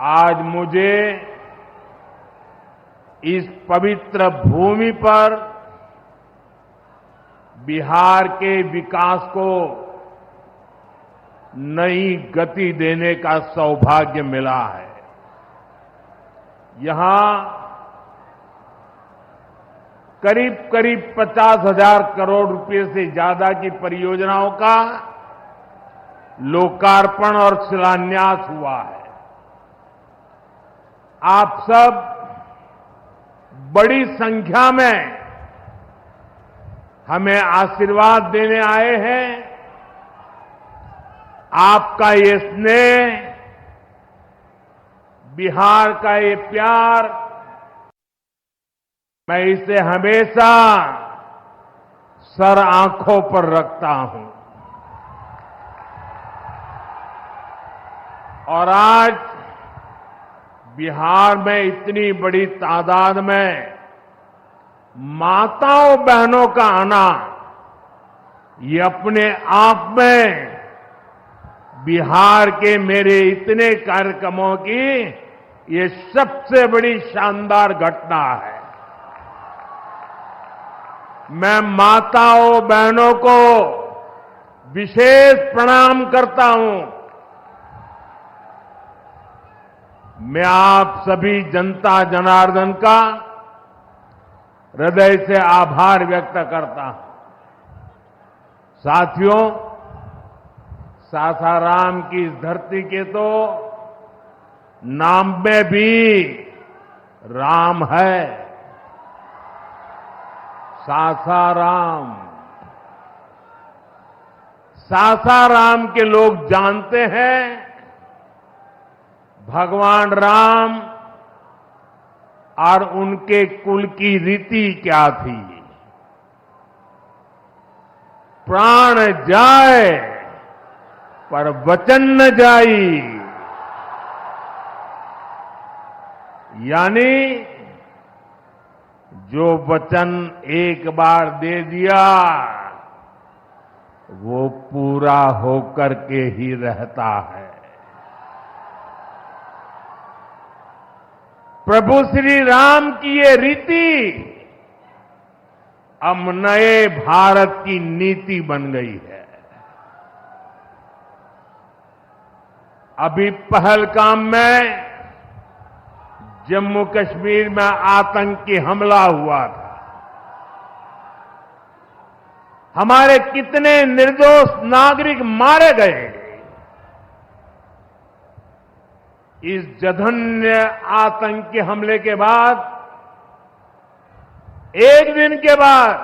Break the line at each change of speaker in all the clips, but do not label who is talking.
आज मुझे इस पवित्र भूमि पर बिहार के विकास को नई गति देने का सौभाग्य मिला है। यहां करीब करीब 50,000 करोड़ रुपए से ज्यादा की परियोजनाओं का लोकार्पण और शिलान्यास हुआ है। आप सब बड़ी संख्या में हमें आशीर्वाद देने आए हैं। आपका ये स्नेह, बिहार का ये प्यार, मैं इसे हमेशा सर आंखों पर रखता हूं। और आज बिहार में इतनी बड़ी तादाद में माताओं बहनों का आना, ये अपने आप में बिहार के मेरे इतने कार्यक्रमों की ये सबसे बड़ी शानदार घटना है। मैं माताओं बहनों को विशेष प्रणाम करता हूं। मैं आप सभी जनता जनार्दन का हृदय से आभार व्यक्त करता हूं। साथियों, सासाराम की इस धरती के तो नाम में भी राम है। सासाराम, सासाराम के लोग जानते हैं भगवान राम और उनके कुल की रीति क्या थी। प्राण जाए पर वचन न जाई, यानी जो वचन एक बार दे दिया वो पूरा होकर के ही रहता है। प्रभु श्री राम की ये रीति अब नए भारत की नीति बन गई है। अभी पहलगाम में जम्मू कश्मीर में आतंकी हमला हुआ था। हमारे कितने निर्दोष नागरिक मारे गए। इस जघन्य आतंकी हमले के बाद, एक दिन के बाद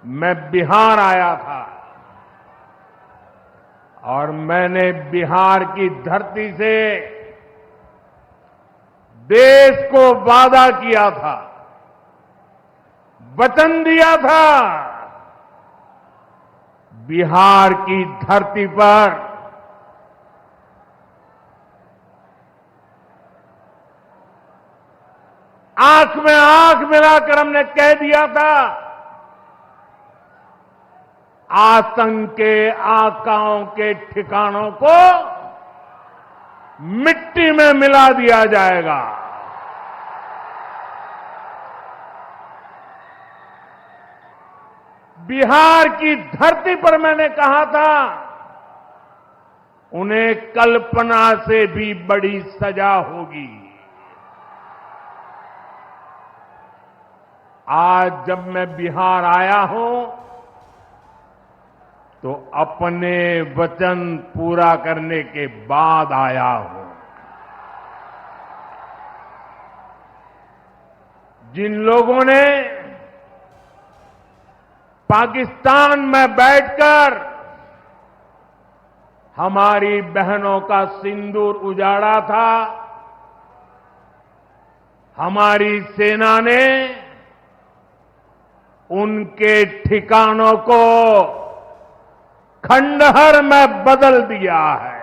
मैं बिहार आया था और मैंने बिहार की धरती से देश को वादा किया था, वचन दिया था, बिहार की धरती पर आंख में आंख मिलाकर हमने कह दिया था, आतंक के आकाओं के ठिकानों को मिट्टी में मिला दिया जाएगा। बिहार की धरती पर मैंने कहा था, उन्हें कल्पना से भी बड़ी सजा होगी। आज जब मैं बिहार आया हूं तो अपने वचन पूरा करने के बाद आया हूं। जिन लोगों ने पाकिस्तान में बैठकर हमारी बहनों का सिंदूर उजाड़ा था, हमारी सेना ने उनके ठिकानों को खंडहर में बदल दिया है।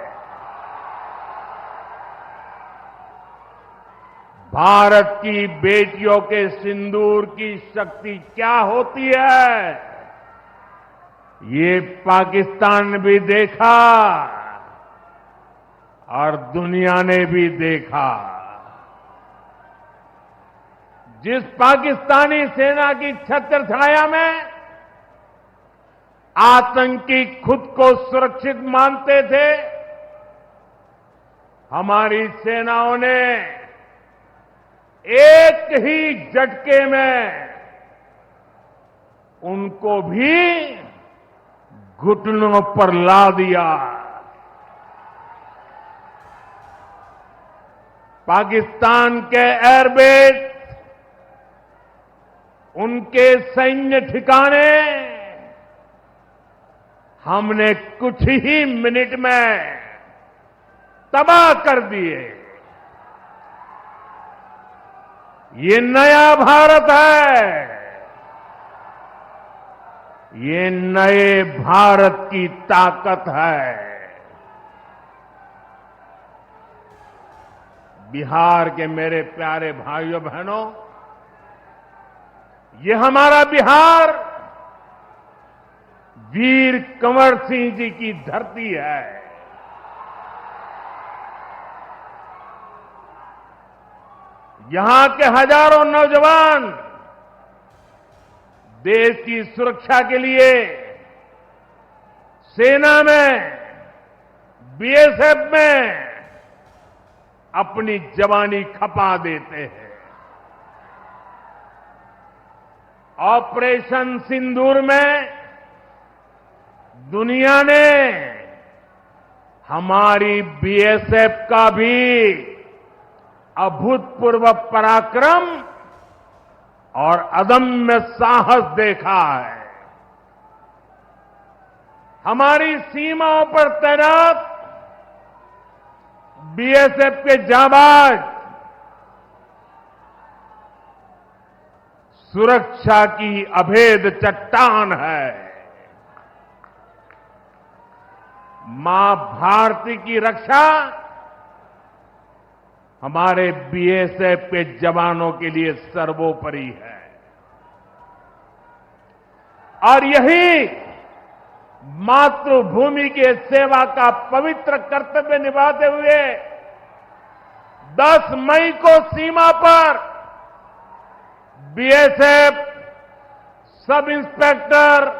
भारत की बेटियों के सिंदूर की शक्ति क्या होती है, ये पाकिस्तान ने भी देखा और दुनिया ने भी देखा। जिस पाकिस्तानी सेना की छत्र छाया में आतंकी खुद को सुरक्षित मानते थे, हमारी सेनाओं ने एक ही झटके में उनको भी घुटनों पर ला दिया। पाकिस्तान के एयरबेस, उनके सैन्य ठिकाने हमने कुछ ही मिनट में तबाह कर दिए। ये नया भारत है। ये नए भारत की ताकत है। बिहार के मेरे प्यारे भाइयों बहनों, ये हमारा बिहार वीर कंवर सिंह जी की धरती है। यहां के हजारों नौजवान देश की सुरक्षा के लिए सेना में, बीएसएफ में अपनी जवानी खपा देते हैं। ऑपरेशन सिंदूर में दुनिया ने हमारी बीएसएफ का भी अभूतपूर्व पराक्रम और अदम्य साहस देखा है। हमारी सीमाओं पर तैनात बीएसएफ के जाबाज सुरक्षा की अभेद चट्टान है। मां भारती की रक्षा हमारे बीएसएफ के जवानों के लिए सर्वोपरि है। और यही मातृभूमि के सेवा का पवित्र कर्तव्य निभाते हुए 10 मई को सीमा पर बीएसएफ सब इंस्पेक्टर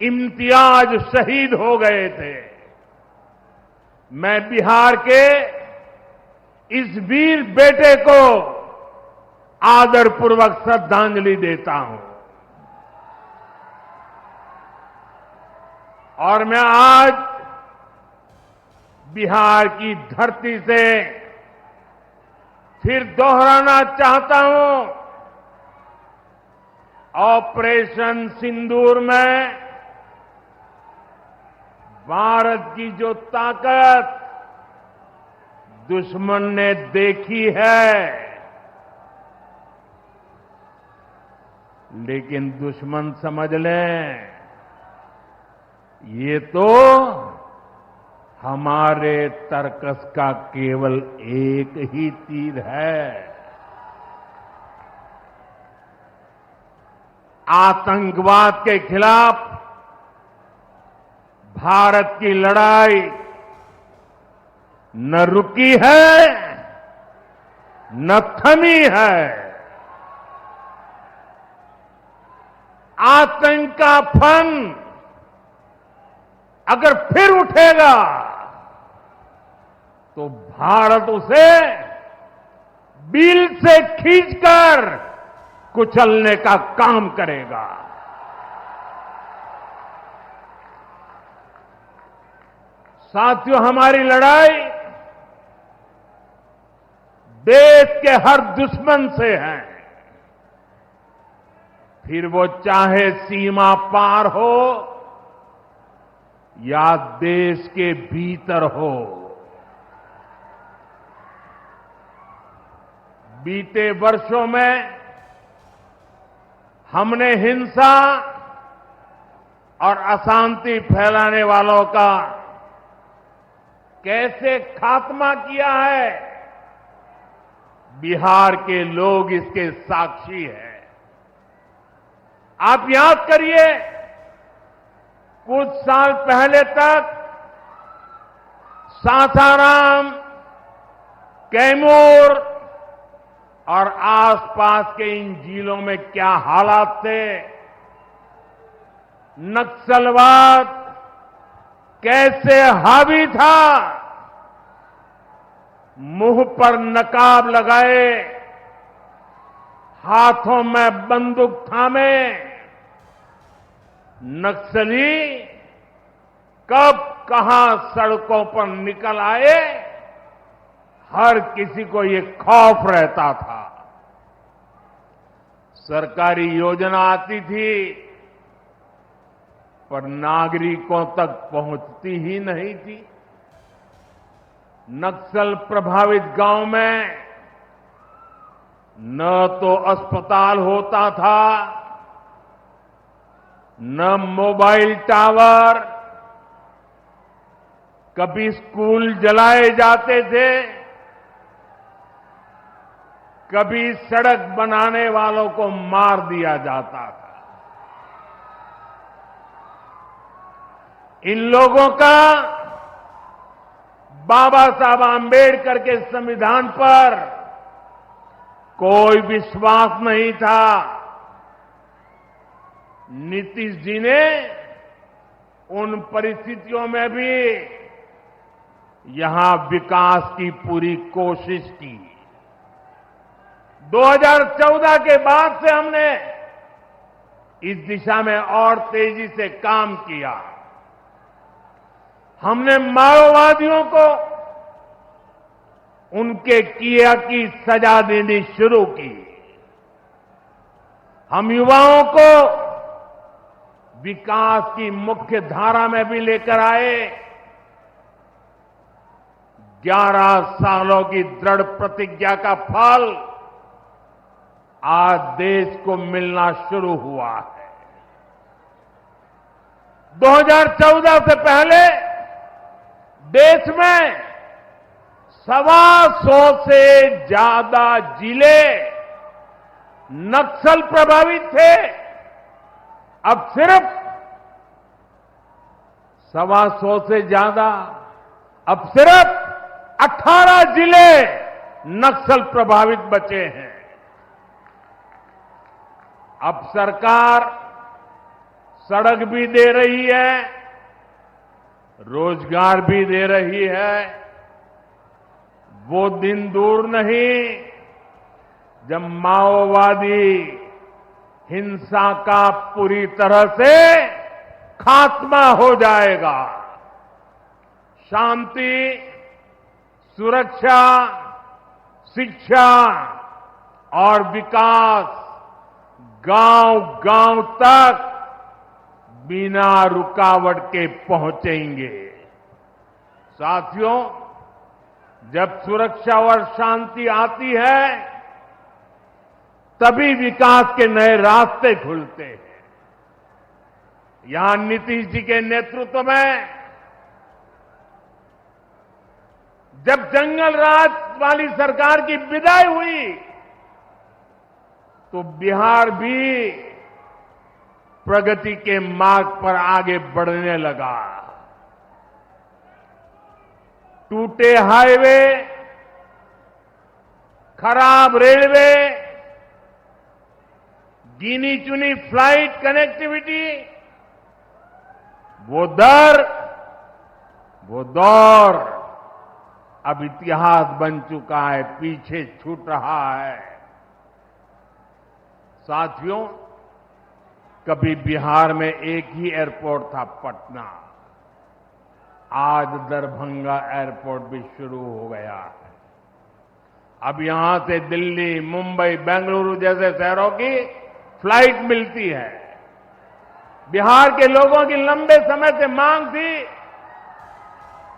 इम्तियाज शहीद हो गए थे। मैं बिहार के इस वीर बेटे को आदरपूर्वक श्रद्धांजलि देता हूं। और मैं आज बिहार की धरती से फिर दोहराना चाहता हूं, ऑपरेशन सिंदूर में भारत की जो ताकत दुश्मन ने देखी है, लेकिन दुश्मन समझ लें ये तो हमारे तर्कस का केवल एक ही तीर है। आतंकवाद के खिलाफ भारत की लड़ाई न रुकी है न थमी है। आतंक का फन अगर फिर उठेगा तो भारत उसे बिल से खींचकर कुचलने का काम करेगा। साथियों, हमारी लड़ाई देश के हर दुश्मन से है, फिर वो चाहे सीमा पार हो या देश के भीतर हो। बीते वर्षों में हमने हिंसा और अशांति फैलाने वालों का कैसे खात्मा किया है, बिहार के लोग इसके साक्षी हैं। आप याद करिए, कुछ साल पहले तक सासाराम, कैमूर और आसपास के इन जिलों में क्या हालात थे, नक्सलवाद कैसे हावी था, मुंह पर नकाब लगाए, हाथों में बंदूक थामे नक्सली कब कहां सड़कों पर निकल आए, हर किसी को ये खौफ रहता था। सरकारी योजना आती थी पर नागरिकों तक पहुंचती ही नहीं थी। नक्सल प्रभावित गांव में न तो अस्पताल होता था, न मोबाइल टावर, कभी स्कूल जलाए जाते थे, कभी सड़क बनाने वालों को मार दिया जाता था। इन लोगों का बाबा साहब आंबेडकर के संविधान पर कोई विश्वास नहीं था। नीतीश जी ने उन परिस्थितियों में भी यहां विकास की पूरी कोशिश की। 2014 के बाद से हमने इस दिशा में और तेजी से काम किया। हमने माओवादियों को उनके किया की सजा देनी शुरू की। हम युवाओं को विकास की मुख्य धारा में भी लेकर आए। 11 सालों की दृढ़ प्रतिज्ञा का फल आज देश को मिलना शुरू हुआ है। 2014 से पहले देश में 125 से ज्यादा जिले नक्सल प्रभावित थे। अब सिर्फ 125 से ज्यादा, अब सिर्फ 18 जिले नक्सल प्रभावित बचे हैं। अब सरकार सड़क भी दे रही है, रोजगार भी दे रही है। वो दिन दूर नहीं जब माओवादी हिंसा का पूरी तरह से खात्मा हो जाएगा। शांति, सुरक्षा, शिक्षा और विकास गांव-गांव तक बिना रुकावट के पहुंचेंगे। साथियों, जब सुरक्षा और शांति आती है तभी विकास के नए रास्ते खुलते हैं। यहां नीतीश जी के नेतृत्व में जब जंगल राज वाली सरकार की विदाई हुई तो बिहार भी प्रगति के मार्ग पर आगे बढ़ने लगा। टूटे हाईवे, खराब रेलवे, गिनी चुनी फ्लाइट कनेक्टिविटी, वो दौर अब इतिहास बन चुका है, पीछे छूट रहा है। साथियों, कभी बिहार में एक ही एयरपोर्ट था, पटना। आज दरभंगा एयरपोर्ट भी शुरू हो गया है। अब यहां से दिल्ली, मुंबई, बेंगलुरु जैसे शहरों की फ्लाइट मिलती है। बिहार के लोगों की लंबे समय से मांग थी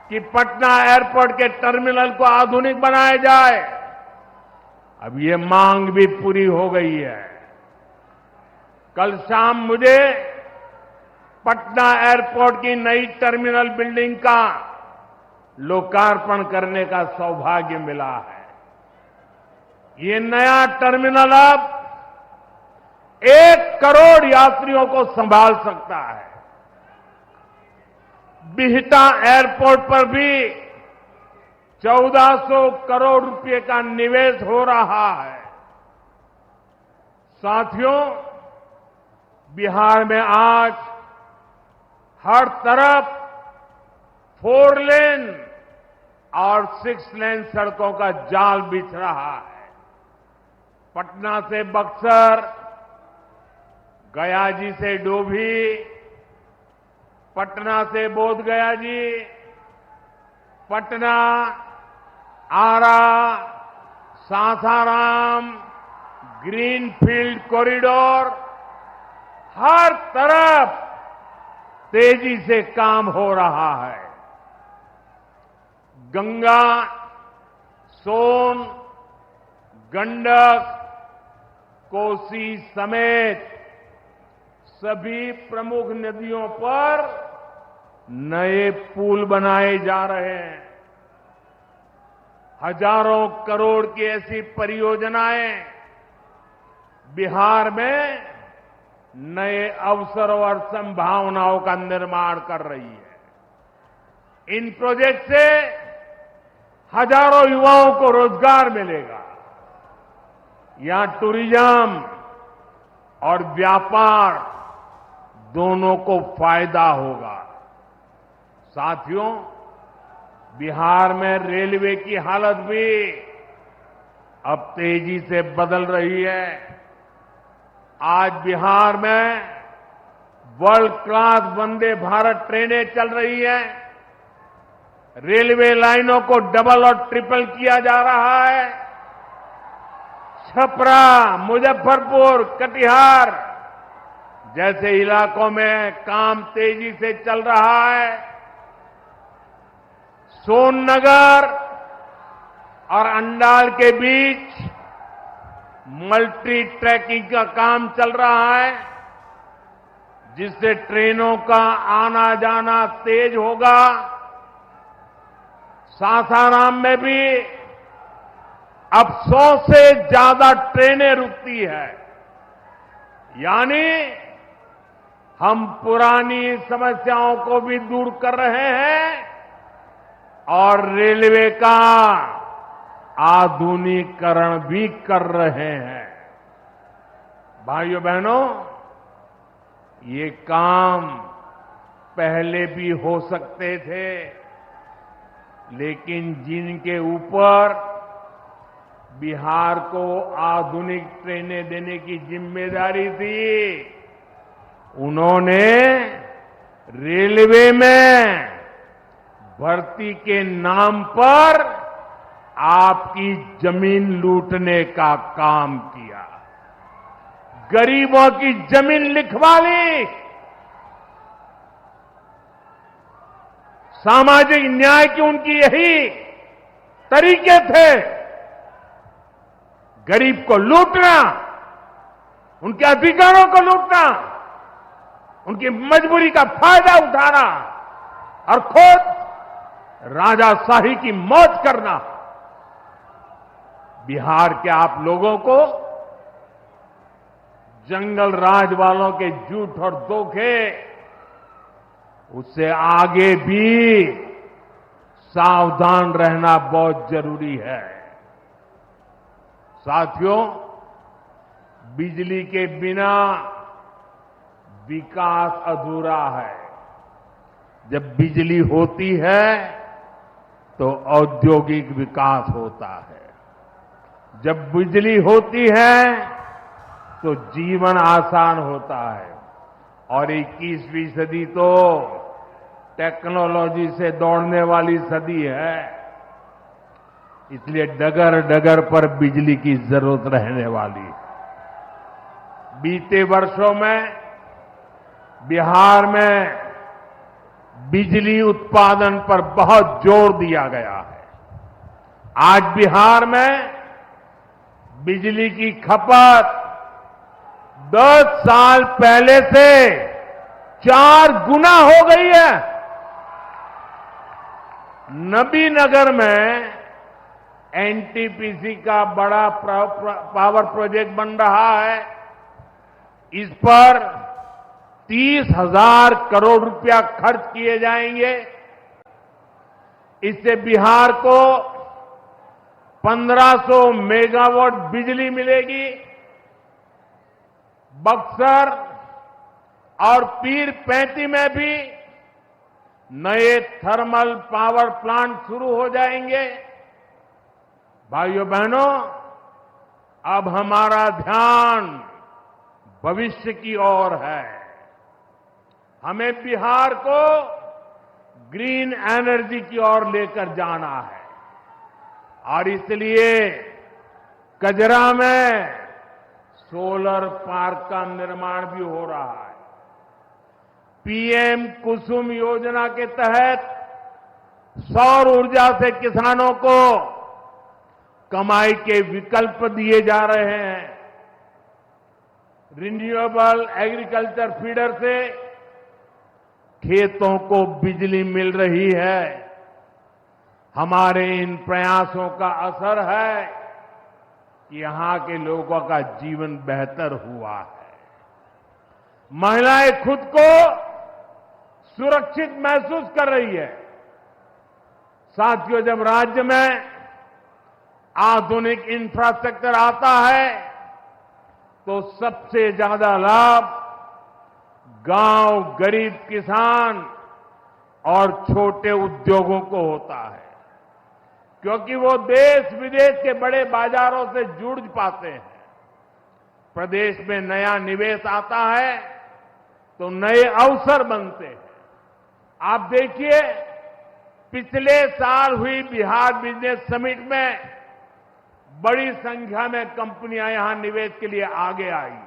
कि पटना एयरपोर्ट के टर्मिनल को आधुनिक बनाया जाए। अब ये मांग भी पूरी हो गई है। कल शाम मुझे पटना एयरपोर्ट की नई टर्मिनल बिल्डिंग का लोकार्पण करने का सौभाग्य मिला है। ये नया टर्मिनल अब 1 करोड़ यात्रियों को संभाल सकता है। बिहटा एयरपोर्ट पर भी 1400 करोड़ रुपए का निवेश हो रहा है। साथियों, बिहार में आज हर तरफ 4 लेन और 6 लेन सड़कों का जाल बिछ रहा है। पटना से बक्सर, गया जी से डोभी, पटना से बोधगया जी, पटना, आरा, सासाराम, ग्रीनफील्ड कॉरिडोर, हर तरफ तेजी से काम हो रहा है। गंगा, सोन, गंडक, कोसी समेत सभी प्रमुख नदियों पर नए पुल बनाए जा रहे हैं। हजारों करोड़ की ऐसी परियोजनाएं बिहार में नए अवसर और संभावनाओं का निर्माण कर रही है। इन प्रोजेक्ट से हजारों युवाओं को रोजगार मिलेगा। यहां टूरिज्म और व्यापार दोनों को फायदा होगा। साथियों, बिहार में रेलवे की हालत भी अब तेजी से बदल रही है। आज बिहार में वर्ल्ड क्लास वंदे भारत ट्रेनें चल रही हैं। रेलवे लाइनों को डबल और ट्रिपल किया जा रहा है। छपरा, मुजफ्फरपुर, कटिहार जैसे इलाकों में काम तेजी से चल रहा है। सोननगर और अंडाल के बीच मल्टी ट्रैकिंग का काम चल रहा है, जिससे ट्रेनों का आना जाना तेज होगा। सासाराम में भी अब 100 से ज्यादा ट्रेनें रुकती है। यानी हम पुरानी समस्याओं को भी दूर कर रहे हैं और रेलवे का आधुनिकीकरण भी कर रहे हैं। भाइयों बहनों, ये काम पहले भी हो सकते थे, लेकिन जिनके ऊपर बिहार को आधुनिक ट्रेनें देने की जिम्मेदारी थी, उन्होंने रेलवे में भर्ती के नाम पर आपकी जमीन लूटने का काम किया। गरीबों की जमीन लिखवा ली। सामाजिक न्याय की उनकी यही तरीके थे। गरीब को लूटना, उनके अधिकारों को लूटना, उनकी मजबूरी का फायदा उठाना और खुद राजाशाही की मौज करना। बिहार के आप लोगों को जंगल राज वालों के झूठ और धोखे, उससे आगे भी सावधान रहना बहुत जरूरी है। साथियों, बिजली के बिना विकास अधूरा है। जब बिजली होती है तो औद्योगिक विकास होता है। जब बिजली होती है तो जीवन आसान होता है। और 21वीं सदी तो टेक्नोलॉजी से दौड़ने वाली सदी है। इसलिए डगर डगर पर बिजली की जरूरत रहने वाली है। बीते वर्षों में बिहार में बिजली उत्पादन पर बहुत जोर दिया गया है। आज बिहार में बिजली की खपत 10 साल पहले से 4 गुना हो गई है। नबीनगर में एनटीपीसी का बड़ा पावर प्रोजेक्ट बन रहा है। इस पर 30,000 करोड़ रुपया खर्च किए जाएंगे। इससे बिहार को 1500 मेगावाट बिजली मिलेगी। बक्सर और पीर पैंती में भी नए थर्मल पावर प्लांट शुरू हो जाएंगे। भाइयों बहनों, अब हमारा ध्यान भविष्य की ओर है। हमें बिहार को ग्रीन एनर्जी की ओर लेकर जाना है और इसलिए कजरा में सोलर पार्क का निर्माण भी हो रहा है। पीएम कुसुम योजना के तहत सौर ऊर्जा से किसानों को कमाई के विकल्प दिए जा रहे हैं। रिन्यूएबल एग्रीकल्चर फीडर से खेतों को बिजली मिल रही है। हमारे इन प्रयासों का असर है कि यहां के लोगों का जीवन बेहतर हुआ है। महिलाएं खुद को सुरक्षित महसूस कर रही है। साथियों, जब राज्य में आधुनिक इंफ्रास्ट्रक्चर आता है तो सबसे ज्यादा लाभ गांव, गरीब किसान और छोटे उद्योगों को होता है, क्योंकि वो देश विदेश के बड़े बाजारों से जुड़ पाते हैं। प्रदेश में नया निवेश आता है तो नए अवसर बनते हैं। आप देखिए, पिछले साल हुई बिहार बिजनेस समिट में बड़ी संख्या में कंपनियां यहां निवेश के लिए आगे आई।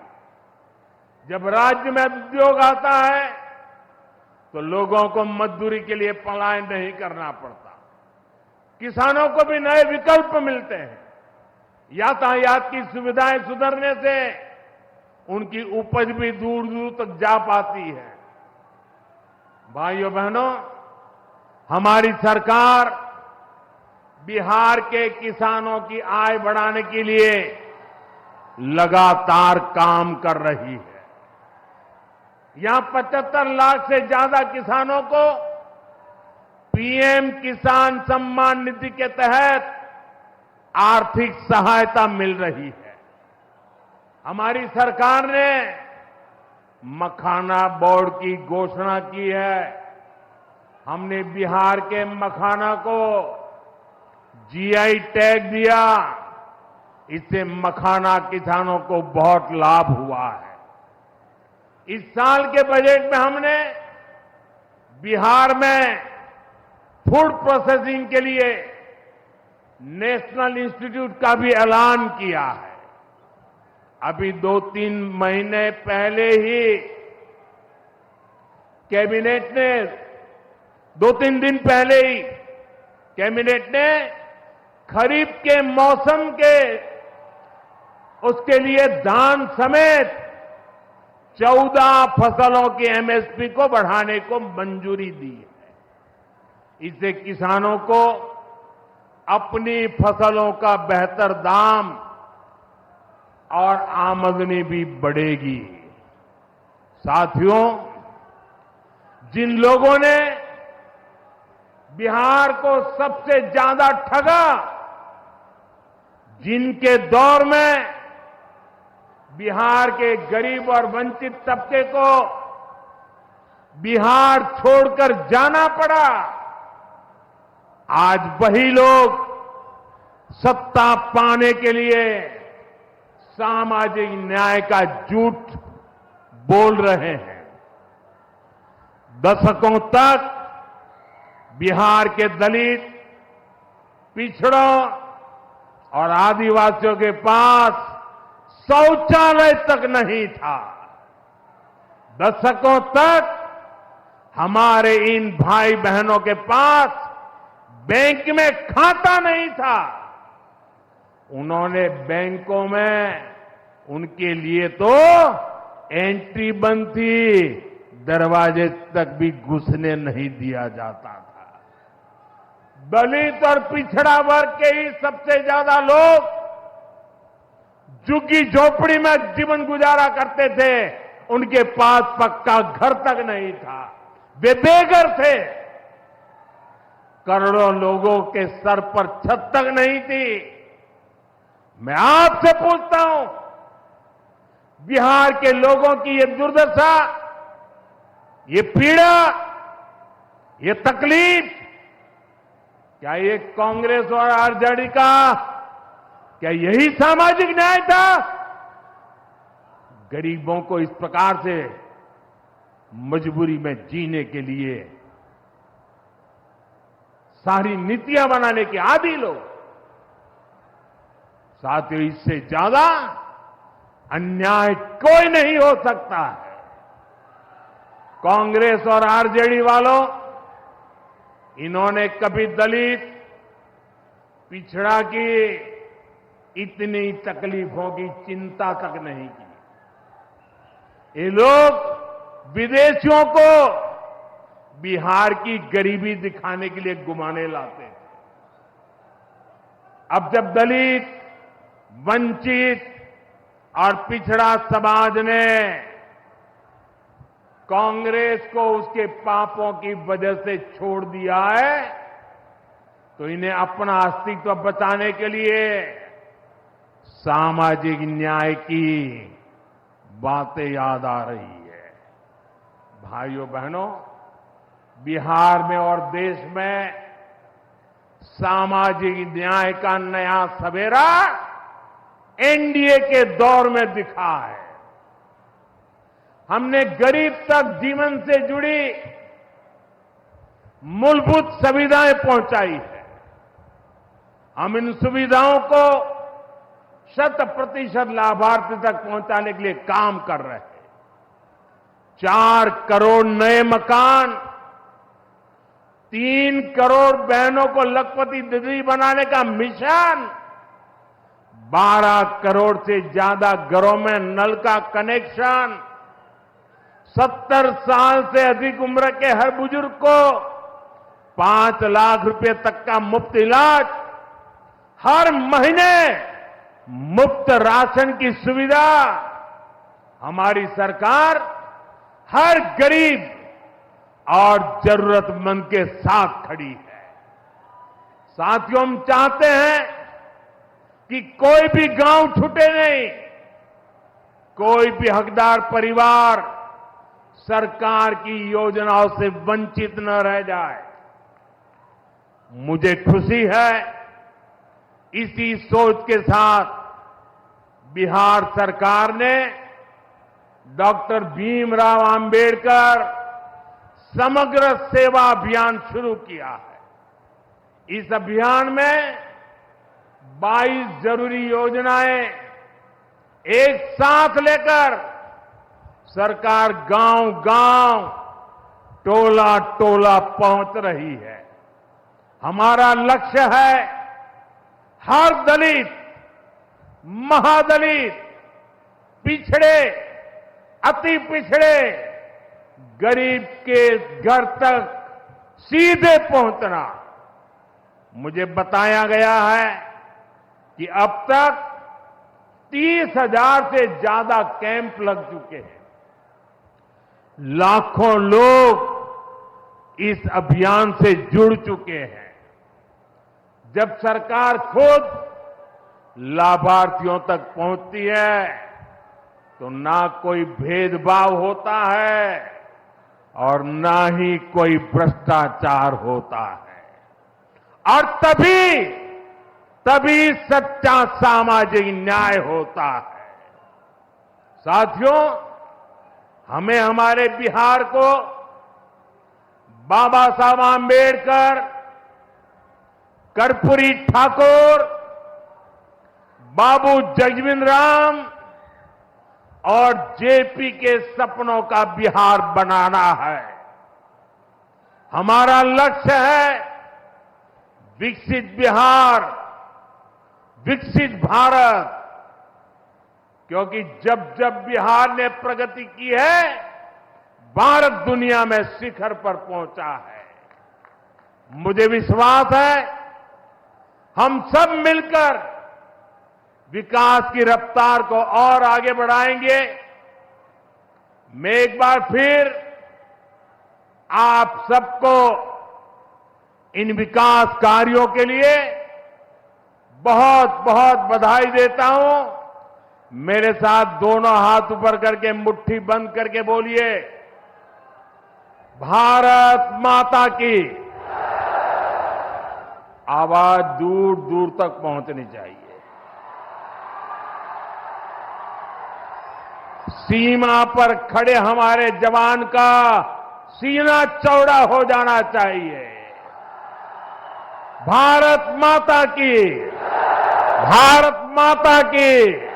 जब राज्य में उद्योग आता है तो लोगों को मजदूरी के लिए पलायन नहीं करना पड़ता, किसानों को भी नए विकल्प मिलते हैं। यातायात की सुविधाएं सुधरने से उनकी उपज भी दूर दूर तक जा पाती है। भाइयों बहनों, हमारी सरकार बिहार के किसानों की आय बढ़ाने के लिए लगातार काम कर रही है। यहां 75 लाख से ज्यादा किसानों को पीएम किसान सम्मान निधि के तहत आर्थिक सहायता मिल रही है। हमारी सरकार ने मखाना बोर्ड की घोषणा की है। हमने बिहार के मखाना को जीआई टैग दिया। इससे मखाना किसानों को बहुत लाभ हुआ है। इस साल के बजट में हमने बिहार में फूड प्रोसेसिंग के लिए नेशनल इंस्टीट्यूट का भी ऐलान किया है। अभी 2-3 महीने पहले ही कैबिनेट ने 2-3 दिन पहले ही कैबिनेट ने खरीफ के मौसम के उसके लिए धान समेत 14 फसलों की एमएसपी को बढ़ाने को मंजूरी दी है। इससे किसानों को अपनी फसलों का बेहतर दाम और आमदनी भी बढ़ेगी। साथियों, जिन लोगों ने बिहार को सबसे ज्यादा ठगा, जिनके दौर में बिहार के गरीब और वंचित तबके को बिहार छोड़कर जाना पड़ा, आज वही लोग सत्ता पाने के लिए सामाजिक न्याय का झूठ बोल रहे हैं। दशकों तक बिहार के दलित, पिछड़ों और आदिवासियों के पास शौचालय तक नहीं था। दशकों तक हमारे इन भाई बहनों के पास बैंक में खाता नहीं था। उन्होंने बैंकों में उनके लिए तो एंट्री बंद थी, दरवाजे तक भी घुसने नहीं दिया जाता था। दलित और पिछड़ा वर्ग के ही सबसे ज्यादा लोग झुग्गी झोपड़ी में जीवन गुजारा करते थे। उनके पास पक्का घर तक नहीं था, वे बेघर थे। करोड़ों लोगों के सर पर छत तक नहीं थी। मैं आपसे पूछता हूं, बिहार के लोगों की ये दुर्दशा, ये पीड़ा, ये तकलीफ, क्या ये कांग्रेस और आरजेडी का, क्या यही सामाजिक न्याय था? गरीबों को इस प्रकार से मजबूरी में जीने के लिए सारी नीतियां बनाने के आदी लोग। साथियों, इससे ज्यादा अन्याय कोई नहीं हो सकता है। कांग्रेस और आरजेडी वालों, इन्होंने कभी दलित, पिछड़ा की इतनी तकलीफों की चिंता तक नहीं की। ये लोग विदेशियों को बिहार की गरीबी दिखाने के लिए घुमाने लाते थे। अब जब दलित, वंचित और पिछड़ा समाज ने कांग्रेस को उसके पापों की वजह से छोड़ दिया है, तो इन्हें अपना अस्तित्व बचाने के लिए सामाजिक न्याय की बातें याद आ रही है। भाइयों बहनों, बिहार में और देश में सामाजिक न्याय का नया सवेरा एनडीए के दौर में दिखा है। हमने गरीब तक जीवन से जुड़ी मूलभूत सुविधाएं पहुंचाई है। हम इन सुविधाओं को 100% लाभार्थी तक पहुंचाने के लिए काम कर रहे हैं। 4 करोड़ नए मकान, 3 करोड़ बहनों को लखपति दीदी बनाने का मिशन, 12 करोड़ से ज्यादा घरों में नल का कनेक्शन, 70 साल से अधिक उम्र के हर बुजुर्ग को 5 लाख रुपए तक का मुफ्त इलाज, हर महीने मुफ्त राशन की सुविधा। हमारी सरकार हर गरीब और जरूरतमंद के साथ खड़ी है। साथियों, हम चाहते हैं कि कोई भी गांव छूटे नहीं, कोई भी हकदार परिवार सरकार की योजनाओं से वंचित न रह जाए। मुझे खुशी है, इसी सोच के साथ बिहार सरकार ने डॉक्टर भीमराव अंबेडकर समग्र सेवा अभियान शुरू किया है। इस अभियान में 22 जरूरी योजनाएं एक साथ लेकर सरकार गांव-गांव, टोला-टोला पहुंच रही है। हमारा लक्ष्य है हर दलित, महादलित, पिछड़े, अति पिछड़े, गरीब के घर तक सीधे पहुंचना। मुझे बताया गया है कि अब तक 30,000 से ज्यादा कैंप लग चुके हैं। लाखों लोग इस अभियान से जुड़ चुके हैं। जब सरकार खुद लाभार्थियों तक पहुंचती है तो ना कोई भेदभाव होता है और ना ही कोई भ्रष्टाचार होता है, और तभी सच्चा सामाजिक न्याय होता है। साथियों, हमें हमारे बिहार को बाबा साहब आंबेडकर, कर्पूरी ठाकुर, बाबू जगजीवन राम और जेपी के सपनों का बिहार बनाना है। हमारा लक्ष्य है विकसित बिहार, विकसित भारत, क्योंकि जब जब बिहार ने प्रगति की है, भारत दुनिया में शिखर पर पहुंचा है। मुझे विश्वास है हम सब मिलकर विकास की रफ्तार को और आगे बढ़ाएंगे। मैं एक बार फिर आप सबको इन विकास कार्यों के लिए बहुत बहुत बधाई देता हूं। मेरे साथ दोनों हाथ ऊपर करके मुट्ठी बंद करके बोलिए, भारत माता की। आवाज दूर दूर तक पहुंचनी चाहिए। सीमा पर खड़े हमारे जवान का सीना चौड़ा हो जाना चाहिए। भारत माता की, भारत माता की।